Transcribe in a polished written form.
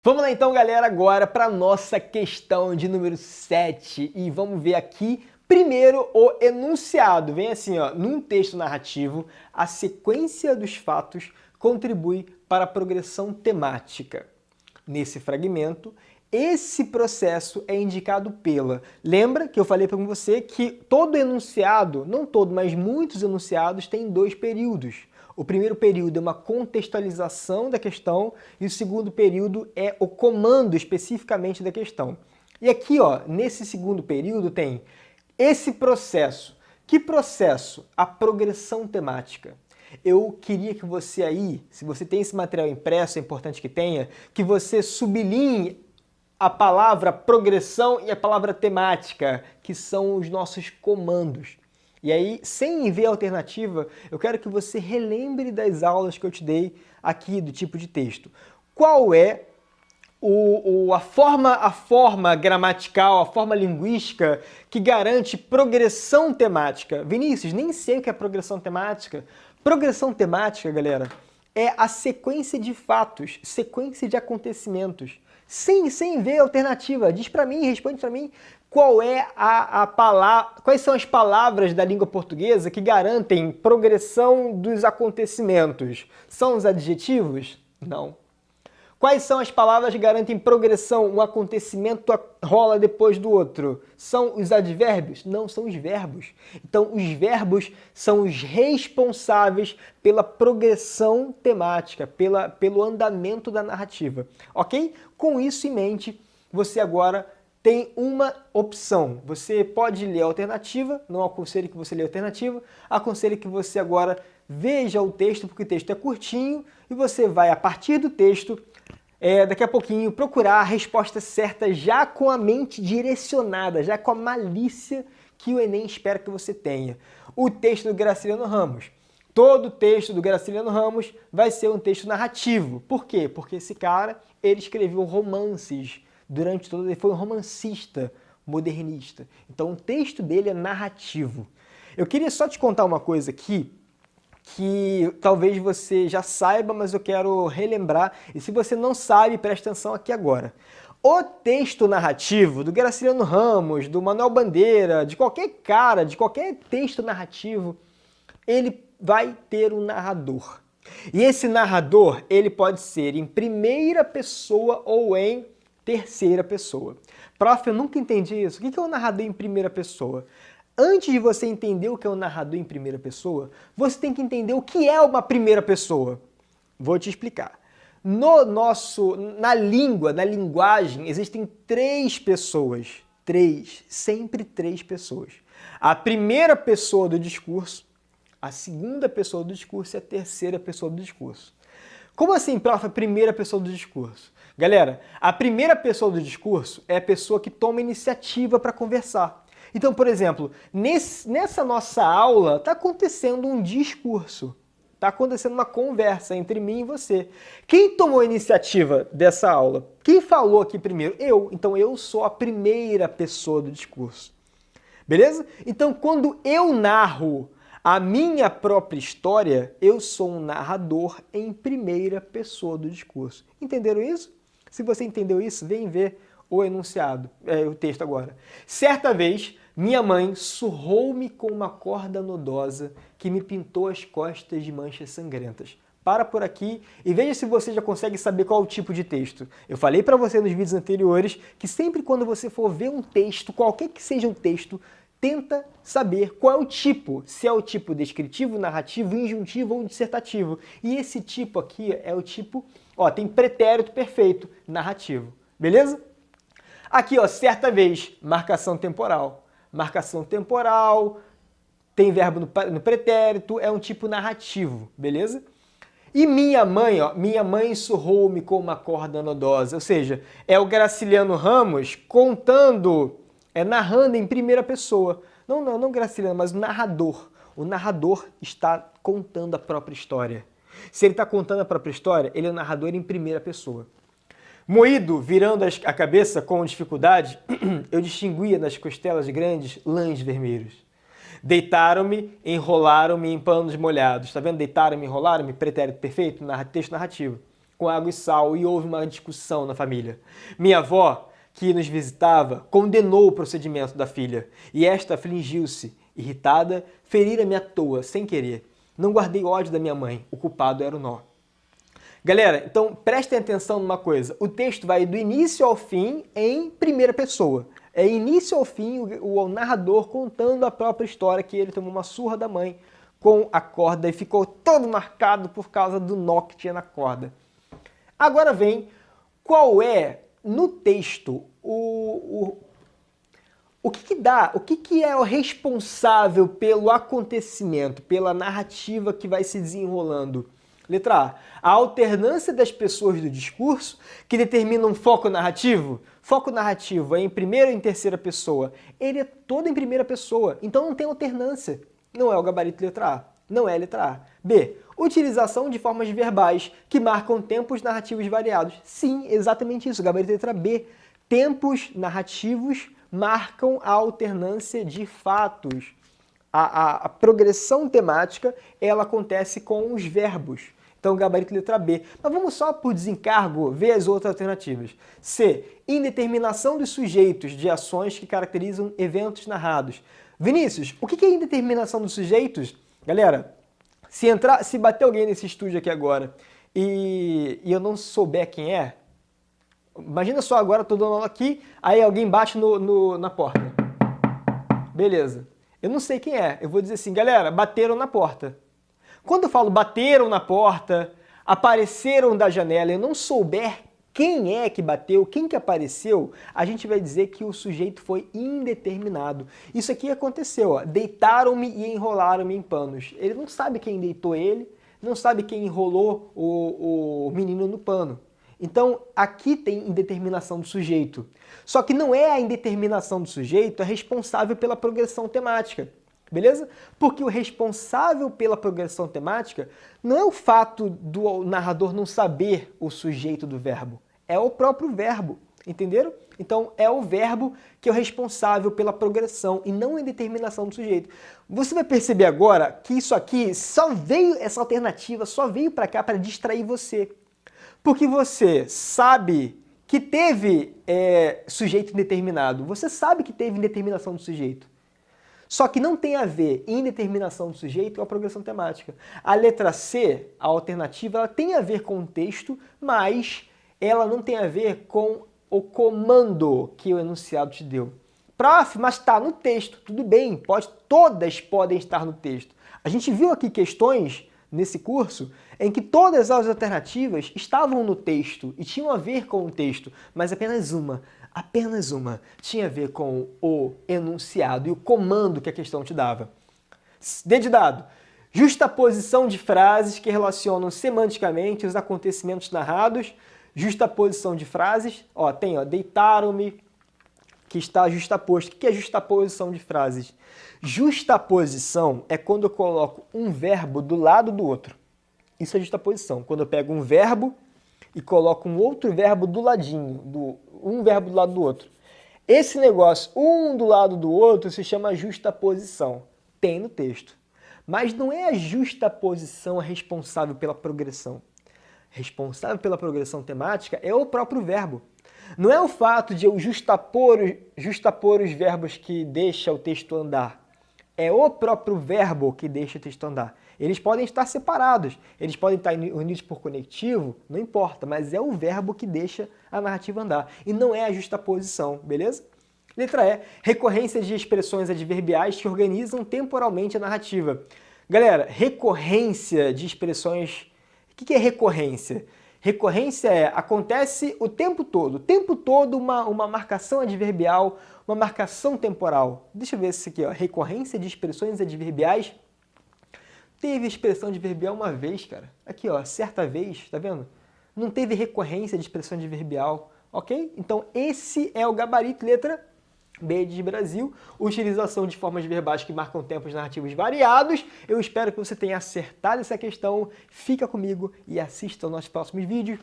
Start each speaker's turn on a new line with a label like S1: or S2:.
S1: Vamos lá então, galera, agora para nossa questão de número 7 e vamos ver aqui primeiro o enunciado. Vem assim, ó, num texto narrativo, a sequência dos fatos contribui para a progressão temática. Nesse fragmento, esse processo é indicado pela... Lembra que eu falei para você que todo enunciado, não todo, mas muitos enunciados têm dois períodos. O primeiro período é uma contextualização da questão e o segundo período é o comando especificamente da questão. E aqui, ó, nesse segundo período tem esse processo. Que processo? A progressão temática. Eu queria que você aí, se você tem esse material impresso, é importante que tenha, que você sublinhe a palavra progressão e a palavra temática, que são os nossos comandos. E aí, sem ver a alternativa, eu quero que você relembre das aulas que eu te dei aqui do tipo de texto. Qual é a forma gramatical, a forma linguística que garante progressão temática? Vinícius, nem sei o que é progressão temática. Progressão temática, galera, é a sequência de fatos, sequência de acontecimentos. Sem ver a alternativa. Diz para mim, responde para mim qual é a palavra, quais são as palavras da língua portuguesa que garantem progressão dos acontecimentos? São os adjetivos? Não. Quais são as palavras que garantem progressão? Um acontecimento rola depois do outro. São os advérbios? Não, são os verbos. Então, os verbos são os responsáveis pela progressão temática, pelo andamento da narrativa. Ok? Com isso em mente, você agora tem uma opção. Você pode ler a alternativa, não aconselho que você leia a alternativa, aconselho que você agora veja o texto, porque o texto é curtinho, e você vai, a partir do texto, daqui a pouquinho, procurar a resposta certa já com a mente direcionada, já com a malícia que o Enem espera que você tenha. O texto do Graciliano Ramos. Todo texto do Graciliano Ramos vai ser um texto narrativo. Por quê? Porque esse cara, ele escreveu romances durante todo... Ele foi um romancista modernista. Então, o texto dele é narrativo. Eu queria só te contar uma coisa aqui, que talvez você já saiba, mas eu quero relembrar. E se você não sabe, presta atenção aqui agora. O texto narrativo do Graciliano Ramos, do Manuel Bandeira, de qualquer cara, de qualquer texto narrativo, ele vai ter um narrador. E esse narrador, ele pode ser em primeira pessoa ou em terceira pessoa. Prof, eu nunca entendi isso. O que é um narrador em primeira pessoa? Antes de você entender o que é um narrador em primeira pessoa, você tem que entender o que é uma primeira pessoa. Vou te explicar. Na linguagem, existem três pessoas. Sempre três pessoas. A primeira pessoa do discurso, a segunda pessoa do discurso e a terceira pessoa do discurso. Como assim, prof, a primeira pessoa do discurso? Galera, a primeira pessoa do discurso é a pessoa que toma iniciativa para conversar. Então, por exemplo, nessa nossa aula está acontecendo um discurso, está acontecendo uma conversa entre mim e você. Quem tomou a iniciativa dessa aula? Quem falou aqui primeiro? Eu. Então, eu sou a primeira pessoa do discurso. Beleza? Então, quando eu narro a minha própria história, eu sou um narrador em primeira pessoa do discurso. Entenderam isso? Se você entendeu isso, vem ver o enunciado, o texto agora. Certa vez, minha mãe surrou-me com uma corda nodosa que me pintou as costas de manchas sangrentas. Para por aqui e veja se você já consegue saber qual é o tipo de texto. Eu falei para você nos vídeos anteriores que sempre quando você for ver um texto, qualquer que seja um texto, tenta saber qual é o tipo, se é o tipo descritivo, narrativo, injuntivo ou dissertativo. E esse tipo aqui é o tipo, ó, tem pretérito perfeito, narrativo. Beleza? Aqui, ó, certa vez, marcação temporal. Marcação temporal, tem verbo no pretérito, é um tipo narrativo, beleza? E minha mãe, ó, minha mãe surrou-me com uma corda nodosa, ou seja, é o Graciliano Ramos contando, narrando em primeira pessoa. Não Graciliano, mas o narrador. O narrador está contando a própria história. Se ele está contando a própria história, ele é o narrador em primeira pessoa. Moído, virando a cabeça com dificuldade, eu distinguia nas costelas grandes lãs vermelhos. Deitaram-me, enrolaram-me em panos molhados. Está vendo? Deitaram-me, enrolaram-me, pretérito perfeito, texto narrativo. com água e sal e houve uma discussão na família. Minha avó, que nos visitava, condenou o procedimento da filha e esta afligiu-se, irritada, ferira-me à toa, sem querer. Não guardei ódio da minha mãe, o culpado era o nó. Galera, então prestem atenção numa coisa, o texto vai do início ao fim em primeira pessoa. É início ao fim o narrador contando a própria história que ele tomou uma surra da mãe com a corda e ficou todo marcado por causa do nó que tinha na corda. Agora vem qual é, no texto, o que é o responsável pelo acontecimento, pela narrativa que vai se desenrolando? Letra A alternância das pessoas do discurso que determina um foco narrativo. Foco narrativo é em primeira ou em terceira pessoa. Ele é todo em primeira pessoa, então não tem alternância. Não é o gabarito letra A, não é a letra A. B. Utilização de formas verbais que marcam tempos narrativos variados. Sim, exatamente isso, gabarito letra B. Tempos narrativos marcam a alternância de fatos. A progressão temática, ela acontece com os verbos. Então, gabarito letra B. Mas vamos só, por desencargo, ver as outras alternativas. C. Indeterminação dos sujeitos de ações que caracterizam eventos narrados. Vinícius, o que é indeterminação dos sujeitos? Galera, se bater alguém nesse estúdio aqui agora e eu não souber quem é, imagina só agora, estou dando aula aqui, aí alguém bate na porta. Beleza. Eu não sei quem é. Eu vou dizer assim, galera, bateram na porta. Quando eu falo bateram na porta, apareceram da janela, eu não souber quem é que bateu, quem que apareceu, a gente vai dizer que o sujeito foi indeterminado. Isso aqui aconteceu, ó. Deitaram-me e enrolaram-me em panos. Ele não sabe quem deitou ele, não sabe quem enrolou o menino no pano. Então, aqui tem indeterminação do sujeito. Só que não é a indeterminação do sujeito responsável pela progressão temática, beleza? Porque o responsável pela progressão temática não é o fato do narrador não saber o sujeito do verbo, é o próprio verbo, entenderam? Então, é o verbo que é o responsável pela progressão e não a indeterminação do sujeito. Você vai perceber agora que isso aqui essa alternativa só veio para cá para distrair você. Porque você sabe que teve sujeito indeterminado, você sabe que teve indeterminação do sujeito. Só que não tem a ver indeterminação do sujeito com a progressão temática. A letra C, a alternativa, ela tem a ver com o texto, mas ela não tem a ver com o comando que o enunciado te deu. Prof, mas está no texto. Tudo bem, todas podem estar no texto. A gente viu aqui questões nesse curso em que todas as alternativas estavam no texto e tinham a ver com o texto, mas apenas uma tinha a ver com o enunciado e o comando que a questão te dava. D de dado, justaposição de frases que relacionam semanticamente os acontecimentos narrados, justaposição de frases, tem deitaram-me, que está justaposto. O que é justaposição de frases? Justaposição é quando eu coloco um verbo do lado do outro. Isso é justaposição. Quando eu pego um verbo e coloco um outro verbo do ladinho, um verbo do lado do outro. Esse negócio, um do lado do outro, se chama justaposição. Tem no texto. Mas não é a justaposição responsável pela progressão. Responsável pela progressão temática é o próprio verbo. Não é o fato de eu justapor os verbos que deixa o texto andar. É o próprio verbo que deixa o texto andar. Eles podem estar separados, eles podem estar unidos por conectivo, não importa, mas é o verbo que deixa a narrativa andar. E não é a justaposição, beleza? Letra E, recorrência de expressões adverbiais que organizam temporalmente a narrativa. Galera, recorrência de expressões... O que é recorrência? Recorrência acontece o tempo todo uma marcação adverbial, uma marcação temporal. Deixa eu ver isso aqui, recorrência de expressões adverbiais. Teve expressão adverbial uma vez, cara. Aqui, certa vez, tá vendo? Não teve recorrência de expressão adverbial, ok? Então, esse é o gabarito, letra B de Brasil, utilização de formas verbais que marcam tempos narrativos variados. Eu espero que você tenha acertado essa questão. Fica comigo e assista aos nossos próximos vídeos.